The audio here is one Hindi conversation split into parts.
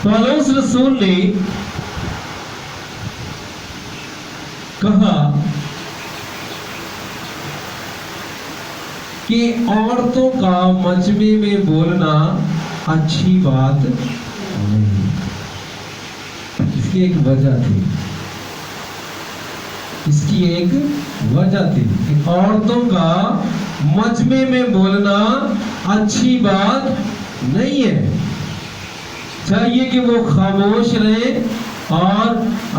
पौलुस रसूल ने कहा कि औरतों का मजमे में बोलना अच्छी बात नहीं। इसकी एक वजह थी, इसकी एक वजह थी कि औरतों का मजमे में बोलना अच्छी बात नहीं है। चाहिए कि वो खामोश रहे और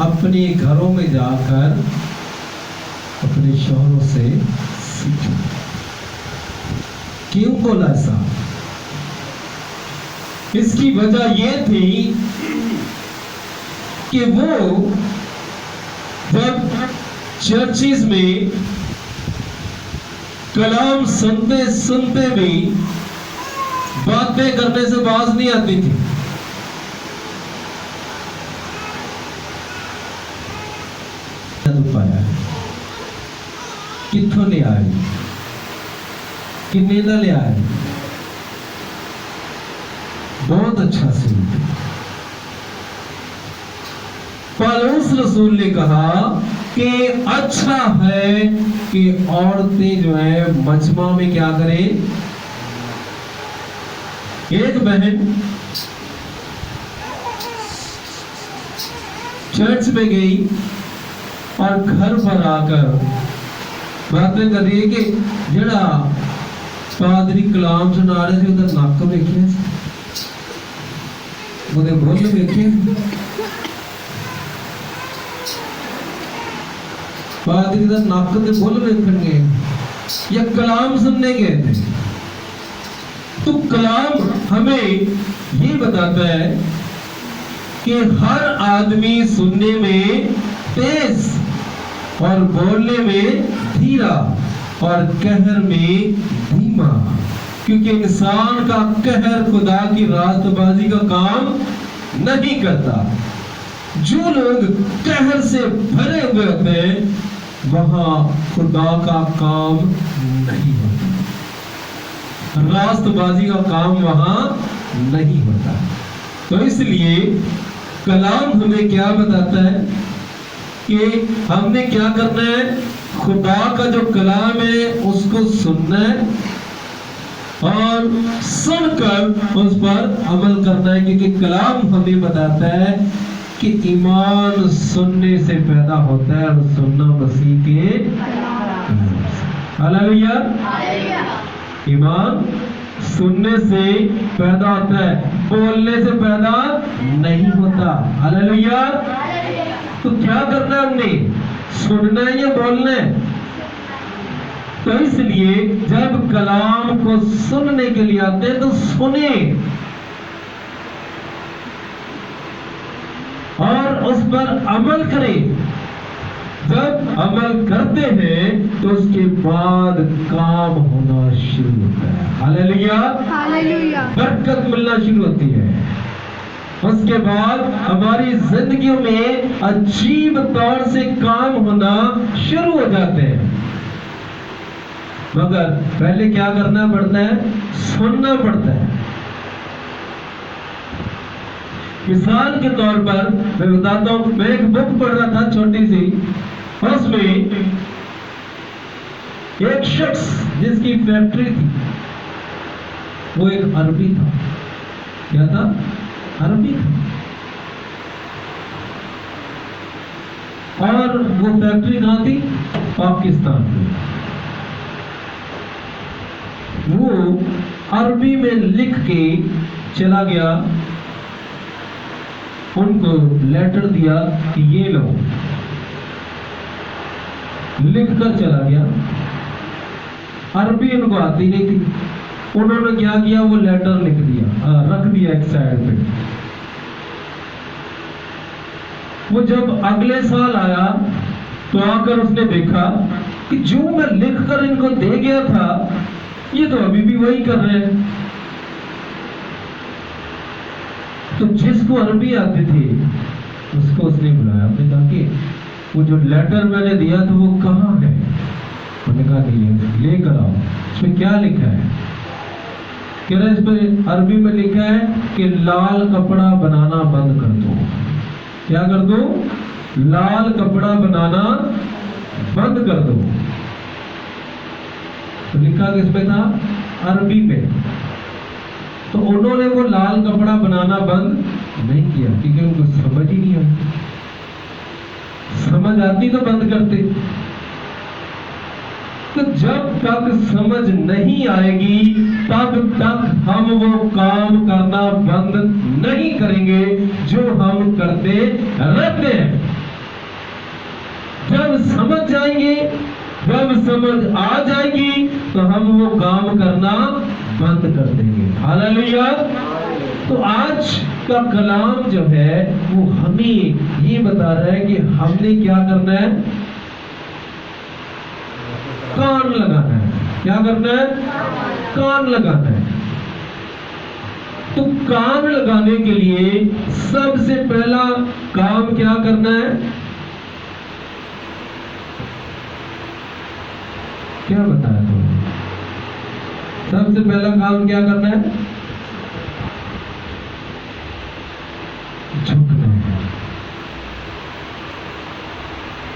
अपने घरों में जाकर अपने शौहरों से सीखे। क्यों बोला ऐसा? इसकी वजह यह थी कि वो जब चर्चिस में कलाम सुनते सुनते भी बातें करने से बाज नहीं आती थी। पाया कित्थों ले आए, किन्ने ना ले आए। बहुत अच्छा सुन। पौलुस रसूल ने कहा कि अच्छा है कि औरतें जो है मजमा में क्या करें। एक बहन चर्च में गई और घर पर आकर बातें कर रही है कि जड़ा पादरी कलाम सुना रहे थे उधर नक वेखे, उधर बुल वेखे। पादरी का नक के बुल वेखन गए या कलाम सुनने गए थे। तो कलाम हमें ये बताता है कि हर आदमी सुनने में तेज और बोलने में धीरा और कहर में धीमा, क्योंकि इंसान का कहर खुदा की रास्तबाजी का काम नहीं करता। जो लोग कहर से भरे हुए होते हैं वहां खुदा का काम नहीं होता, रास्तबाजी का काम वहां नहीं होता। तो इसलिए कलाम हमें क्या बताता है कि हमने क्या करना है, खुदा का जो कलाम है उसको सुनना है और सुनकर उस पर अमल करना है, क्योंकि कलाम हमें बताता है कि ईमान सुनने से पैदा होता है और सुनना मसीह के। हालेलुया। ईमान सुनने से पैदा होता है, बोलने से पैदा नहीं होता। हालेलुया। तो क्या करना है, हमने सुनना है या बोलना है? तो इसलिए जब कलाम को सुनने के लिए आते हैं तो सुने और उस पर अमल करें। जब अमल करते हैं तो उसके बाद काम होना शुरू होता है। हालेलुया। हालेलुया। बरकत मिलना शुरू होती है। उसके बाद हमारी जिंदगियों में अजीब तौर से काम होना शुरू हो जाते हैं। मगर पहले क्या करना पड़ता है? सुनना पड़ता है। मिसाल के तौर पर मैं बताता हूं, मैं एक बुक पढ़ रहा था छोटी सी, उसमें एक शख्स जिसकी फैक्ट्री थी, वो एक अरबी था। क्या था? अरबी था। और वो फैक्ट्री कहां थी? पाकिस्तान में। वो अरबी में लिख के चला गया, उनको लेटर दिया कि ये लो, लिख कर चला गया। अरबी उनको आती नहीं थी। उन्होंने क्या किया, वो लेटर लिख दिया, रख दिया एक साइड पे। वो जब अगले साल आया तो आकर उसने देखा कि जो मैं लिखकर इनको दे गया था ये तो अभी भी वही कर रहे हैं। तो जिसको अरबी आती थी उसको उसने बुलाया, उसने कहा कि वो जो लेटर मैंने दिया था वो कहाँ है? उन्होंने कहा नहीं है, लेकर आओ। उसमें क्या लिखा है? कह रहे इस पे अरबी में लिखा है कि लाल कपड़ा बनाना बंद कर दो। क्या कर दो? लाल कपड़ा बनाना बंद कर दो। तो लिखा किस पे था? अरबी पे। तो उन्होंने वो लाल कपड़ा बनाना बंद नहीं किया क्योंकि उनको समझ ही नहीं आती। समझ आती तो बंद करते। तो जब तक समझ नहीं आएगी तब तक हम वो काम करना बंद नहीं करेंगे जो हम करते रहते हैं। जब समझ जाएंगे, जब समझ आ जाएगी तो हम वो काम करना बंद कर देंगे। हालेलुया। तो आज का कलाम जो है वो हमें ये बता रहा है कि हमने क्या करना है? कान लगाना है। क्या करना है? कान लगाना है। तो कान लगाने के लिए सबसे पहला काम क्या करना है? क्या बताया तुमने? सबसे पहला काम क्या करना है? झुकना है।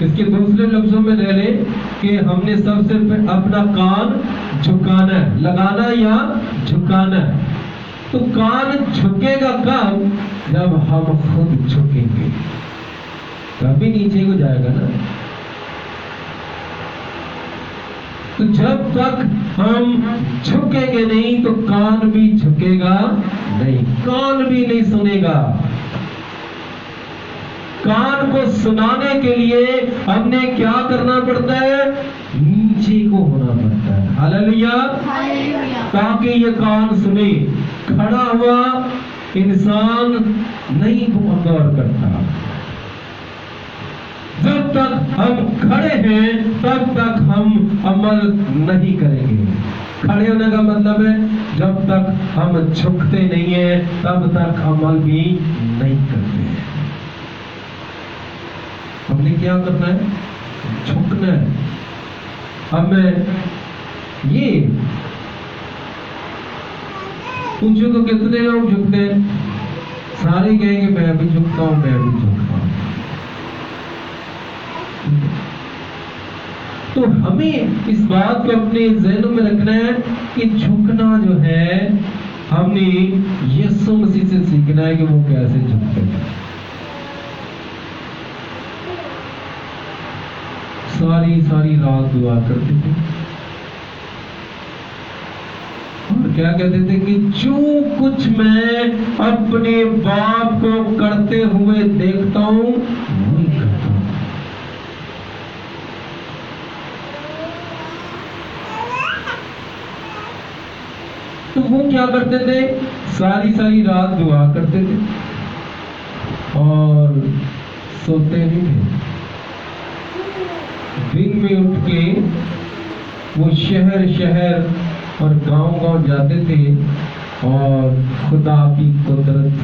इसके दूसरे लफ्जों में ले लें कि हमने सबसे अपना कान झुकाना है, लगाना या झुकाना है। तो कान झुकेगा कब? जब हम खुद झुकेंगे तभी नीचे को जाएगा ना। तो जब तक हम झुकेंगे नहीं तो कान भी झुकेगा नहीं, कान भी नहीं सुनेगा। कान को सुनाने के लिए हमने क्या करना पड़ता है? नीचे को होना पड़ता है। हालेलुया। ताकि ये कान सुने। खड़ा हुआ इंसान नहीं गौर करता। जब तक हम खड़े हैं तब तक हम अमल नहीं करेंगे। खड़े होने का मतलब है जब तक हम झुकते नहीं है तब तक अमल भी नहीं करते हैं। हमने क्या करना है? झुकना है। अब मैं ये पूछो तो कितने लोग झुकते हैं? सारे कहेंगे मैं भी झुकता हूं, मैं भी झुकता हूं। तो हमें इस बात को अपने ज़हन में रखना है कि झुकना जो है हमने यीशु मसीह से सीखना है कि वो कैसे झुकते हैं। सारी रात दुआ करते थे और क्या कहते थे कि जो कुछ मैं अपने बाप को करते हुए देखता हूं वही करता हूं। तो वो क्या करते थे? सारी रात दुआ करते थे और सोते नहीं थे। दिन में उठ के वो शहर शहर और गांव जाते थे और खुदा की कुदरत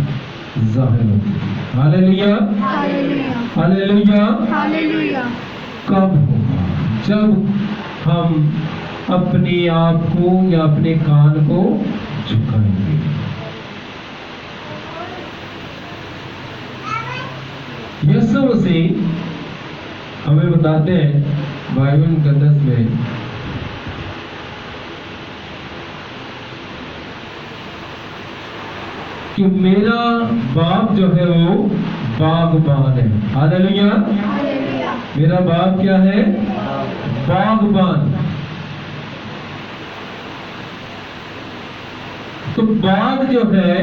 जाहिर होती थी। Hallelujah, hallelujah, hallelujah. कब होगा? जब हम अपने आप को या अपने कान को झुकाएंगे। यीशु मसीह हमें बताते हैं बाइबल मुकद्दस में कि मेरा बाप जो है वो बागबान है। हालेलुया। मेरा बाप क्या है? बागबान। तो बाग जो है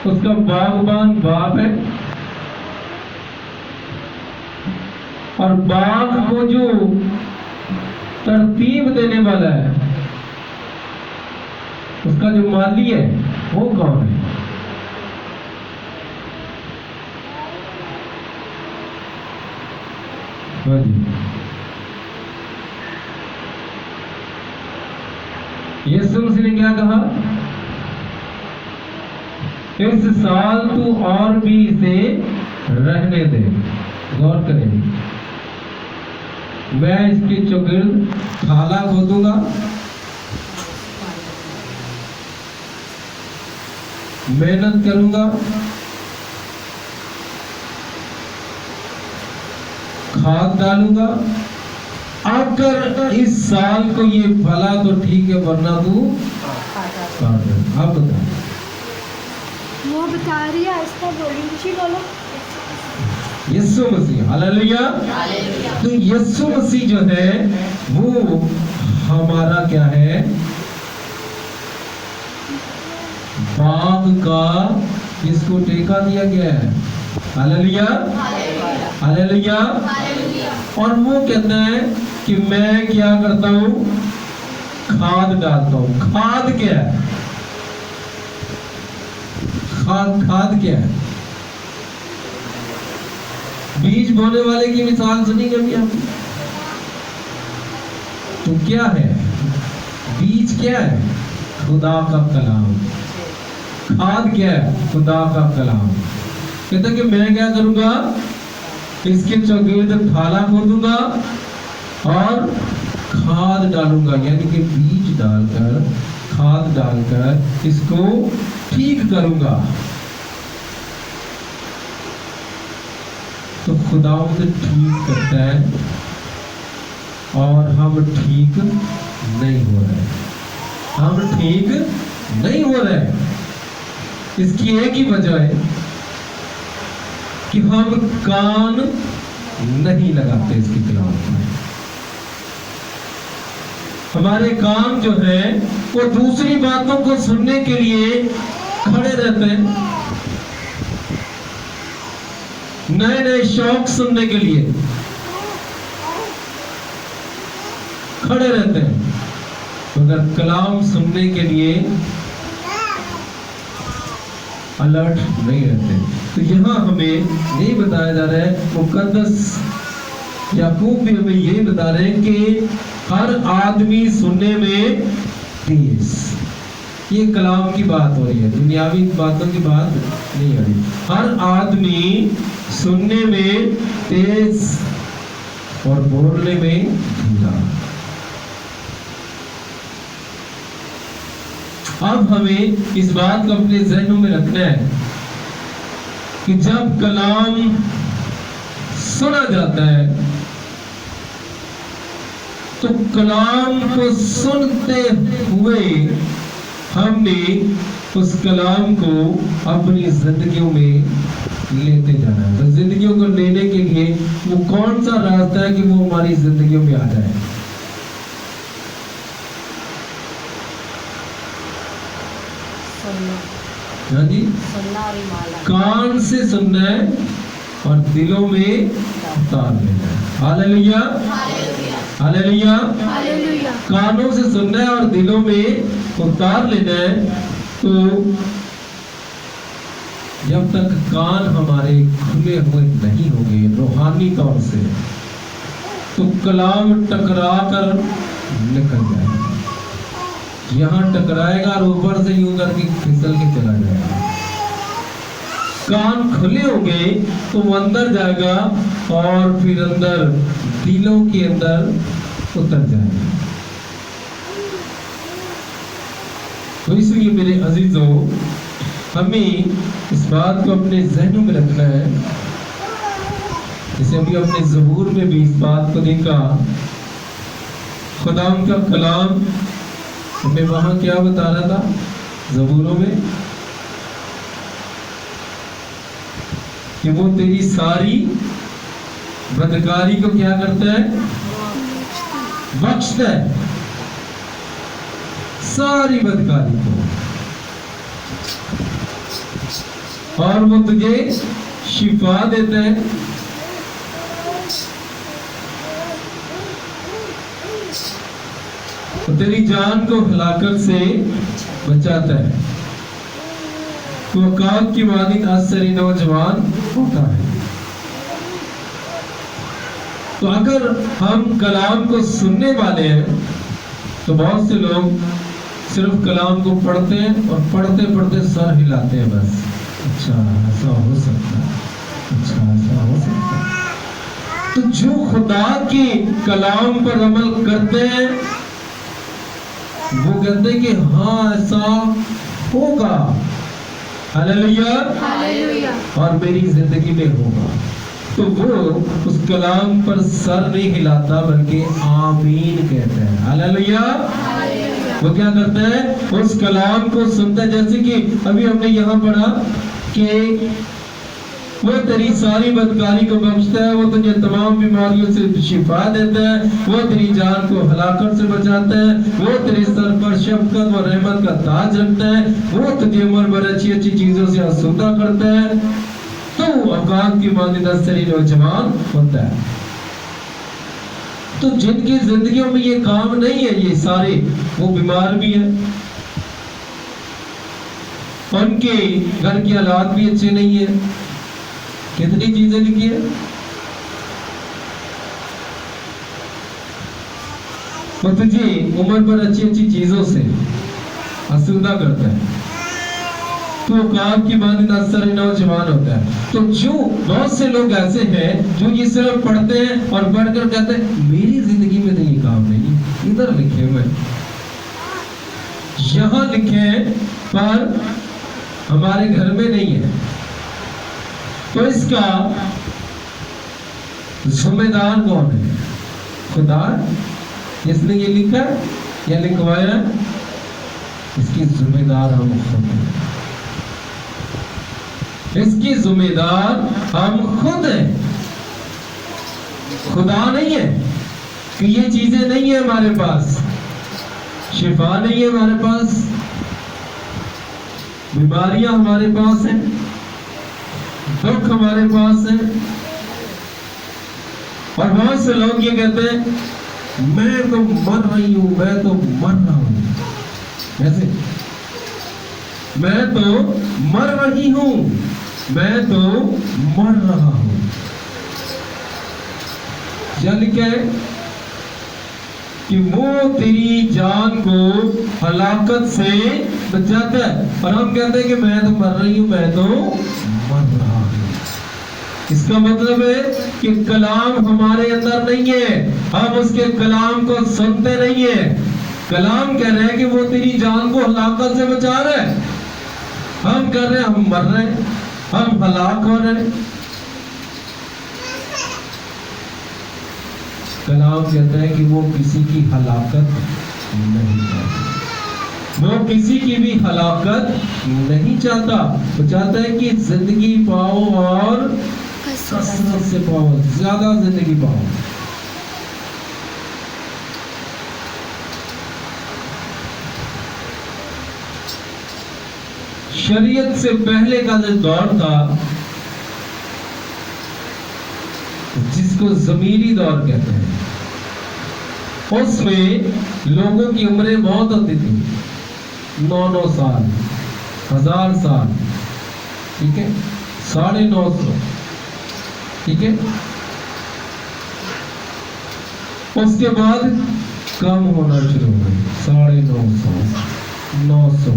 उसका बागबान बाप है और बाग को जो तरतीब देने वाला है उसका जो माली है वो कौन है? हाँ जी। यीशु मसीह ने क्या कहा? इस साल तू और भी इसे रहने दे। गौर करें, मैं इसकी चौगिर्द थाला खोदूंगा मेहनत करूंगा, खाद डालूंगा, अगर इस साल को ये फला तो ठीक है, वरना तू आप बता। वो बता रही है, इसका बोलिए बोलो। यीशु मसीह, हालेलुया। तो यीशु मसीह जो है वो हमारा क्या है, बाग का, इसको टेका दिया गया है। Hallelujah, hallelujah. और वो कहता है कि मैं क्या करता हूं, खाद डालता हूं। खाद क्या है, खाद क्या है? बीज बोने वाले की मिसाल सुनी कभी आपने? तो क्या है बीज, क्या है? खुदा का कलाम। खाद क्या है? खुदा का कलाम। कहता कि मैं क्या करूंगा, इसके चौगिर्द थाला खोदूंगा और खाद डालूंगा, यानी कि बीज डालकर, खाद डालकर इसको ठीक करूंगा। तो खुदावंद ठीक करता है और हम ठीक नहीं हो रहे, हम ठीक नहीं हो रहे। इसकी एक ही वजह है कि हम कान नहीं लगाते इसकी खिलाफ में। हमारे कान जो है वो दूसरी बातों को सुनने के लिए खड़े रहते हैं, नए नए शौक सुनने के लिए खड़े रहते हैं, मगर कलाम सुनने के लिए अलर्ट नहीं रहते। तो यहाँ हमें यही बताया जा रहा है, मुकद्दस याकूब भी हमें यही बता रहे हैं कि हर आदमी सुनने में तेज। ये कलाम की बात हो रही है, दुनियावी बातों की बात नहीं हो रही। हर आदमी सुनने में तेज और बोलने में धीरा। अब हमें इस बात को अपने ज़हनों में रखना है कि जब कलाम सुना जाता है तो कलाम को सुनते हुए हमने उस कलाम को अपनी जिंदगियों में लेते जाना है। तो जिंदगियों को लेने के लिए वो कौन सा रास्ता है कि वो हमारी जिंदगियों में आ जाए? हाँ जी, कान से सुनना है और दिलों में उतार लेना है। Hallelujah, hallelujah. कानों से सुनना है और दिलों में उतार लेना है। तो जब तक कान हमारे खुले हुए नहीं होंगे रूहानी तौर से, तो कलाम टकरा कर निकल जाएगा। यहाँ टकराएगा और ऊपर से यूं करके फिसल के चला जाएगा। कान खुले होंगे तो वो अंदर जाएगा और फिर अंदर दिलों के अंदर उतर जाएगा। तो इसलिए मेरे अजीजों, हमें इस बात को अपने ज़हनों में रखना है। जैसे अभी अपने ज़बूर में भी इस बात को देखा, खुदा का कलाम हमें वहां क्या बता रहा था ज़बूरों में, कि वो तेरी सारी बदकारी को क्या करता है, बख्शता है, सारी बदकारी को, और वो तुझे शिफा देता है। तो तेरी जान को हलाकत से बचाता है। तो काब की मानिंद असरी नौजवान होता है। तो अगर हम कलाम को सुनने वाले हैं, तो बहुत से लोग सिर्फ कलाम को पढ़ते हैं और पढ़ते पढ़ते सर हिलाते हैं बस। अच्छा ऐसा हो सकता है, अच्छा ऐसा हो सकता है। तो जो खुदा के कलाम पर अमल करते हैं वो कहते हैं कि हाँ ऐसा होगा, हालेलुया, हालेलुया। और मेरी जिंदगी में होगा। तो वो उस कलाम पर सर नहीं हिलाता बल्कि आमीन कहता है। हालेलुया। हालेलुया। वो क्या करता है? उस कलाम को सुनता है। जैसे कि अभी हमने यहाँ पढ़ा कि वो तेरी सारी बदकारी को बख्शता है, वो तुझे तमाम बीमारियों से शिफा देता है, वो तेरी जान को हलाकत से बचाता है, वो तेरे सर पर शफकत और रहमत का ताज रखता है, वो तुझे उम्र भर अच्छी अच्छी चीजों से आसूदा करता है, तो औकात की मानिंदा सरी नौजवान होता है। तो जिनकी जिंदगियों में ये काम नहीं है, ये सारे वो बीमार भी हैं, उनके घर के हालात भी अच्छे नहीं है। कितनी चीजें लिखी है? वो तुझे उम्र पर अच्छी अच्छी चीजों से आसूदा करता है, तो औकात की मानिंदा सरी नौजवान होता है। तो जो बहुत से लोग ऐसे हैं जो ये सिर्फ पढ़ते हैं और पढ़कर कहते हैं मेरी जिंदगी में तो ये काम नहीं। इधर लिखे हुए, यहां लिखे हैं पर हमारे घर में नहीं है। तो इसका जिम्मेदार कौन है? खुदा, जिसने ये लिखा या लिखवाया, इसकी जिम्मेदार हम खुद हैं। इसकी जिम्मेदार हम खुद हैं, खुदा नहीं है कि ये चीजें नहीं है हमारे पास, शिफा नहीं है हमारे पास, बीमारियां हमारे पास हैं, दुख हमारे पास है। और बहुत से लोग ये कहते हैं मैं तो मर रही हूं, मैं तो मर रहा हूं। कैसे? मैं तो मर रही हूं, मैं तो मर रहा हूं। क्या लिखा है कि वो तेरी जान को हलाकत से बचाता है, और हम कहते हैं कि मैं तो मर रही हूं, मैं तो मर रहा हूं। इसका मतलब है कि कलाम हमारे अंदर नहीं है, हम उसके कलाम को सुनते नहीं है। कलाम कह रहे हैं कि वो तेरी जान को हलाकत से बचा रहा है, हम कर रहे हैं हम मर रहे हैं, हम हलाक हो रहे हैं। कलाम कहता है कि वो किसी की हलाकत नहीं चाहता, वो किसी की भी हलाकत नहीं चाहता। वो चाहता है कि जिंदगी पाओ और कसरत से पाओ, ज्यादा जिंदगी पाओ। शरीयत से पहले का जो दौर था, जिसको ज़मीरी दौर कहते हैं, उसमें लोगों की उम्रें बहुत होती थी, 9-9 साल, 1000 साल, ठीक है, 950, ठीक है। उसके बाद कम होना शुरू हो गई, 950, 900,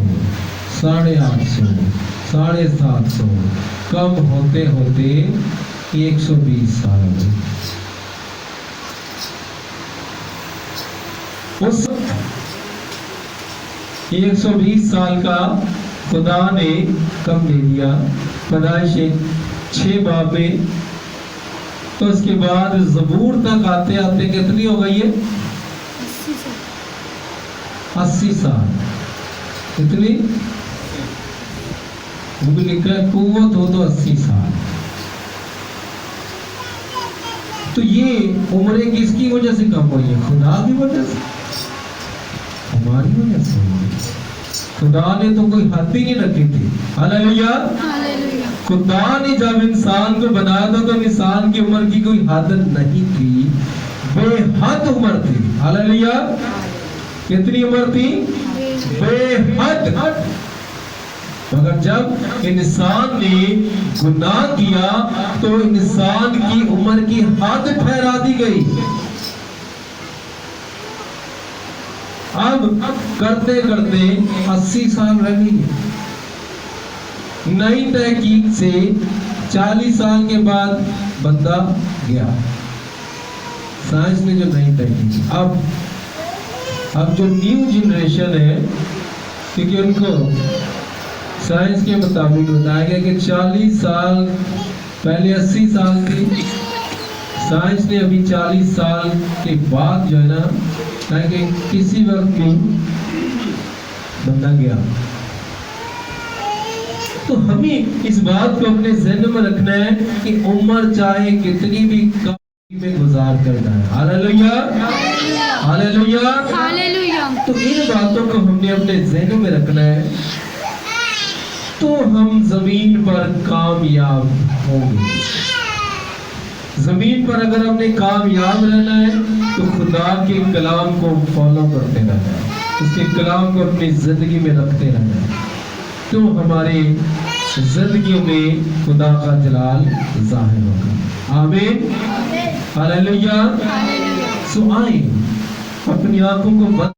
850, 750, कम होते होते 120 साल हो गए। उस 120 साल का खुदा ने कम ले लिया, पैदाइश 6 बाब में। तो उसके बाद ज़बूर तक आते आते कितनी हो गई है? 80 साल। कितनी? वो भी लिखा है कुव्वत हो तो 80 साल। तो ये उम्रें किसकी वजह से कम हुई है? खुदा की वजह से, हमारी वजह से। खुदा ने तो कोई हद ही नहीं रखी थी। हालेलुया। खुदा ने जब इंसान को बनाया था तो इंसान की उम्र की कोई हद नहीं थी, बेहद उम्र थी। हालेलुया। कितनी उम्र थी? बेहद। मगर जब इंसान ने गुनाह किया तो इंसान की उम्र की हद ठहरा दी गई। अब करते करते 80 साल रह गई। नई तहकीक से 40 साल के बाद बंदा गया, साइंस ने जो नई तहकीक। अब जो न्यू जनरेशन है, क्योंकि उनको साइंस के मुताबिक बताया गया कि 40 साल पहले 80 साल थी, साइंस ने अभी 40 साल के बाद जो है ना कि किसी वक्त भी बंदा गया। तो हमें इस बात को अपने जहन में रखना है कि उम्र चाहे कितनी भी कम में गुजार करना है। Hallelujah, hallelujah, hallelujah. तो इन बातों को हमने अपने जहनों में रखना है, तो हम जमीन पर कामयाब होंगे। जमीन पर अगर हमने कामयाब रहना है तो खुदा के कलाम को फॉलो करते रहना है, उसके कलाम को अपनी जिंदगी में रखते रहना है, तो हमारे जिंदगी में खुदा का जलाल जाहिर होगा। आमीन, हालेलुया। सो आए अपनी आंखों को बंद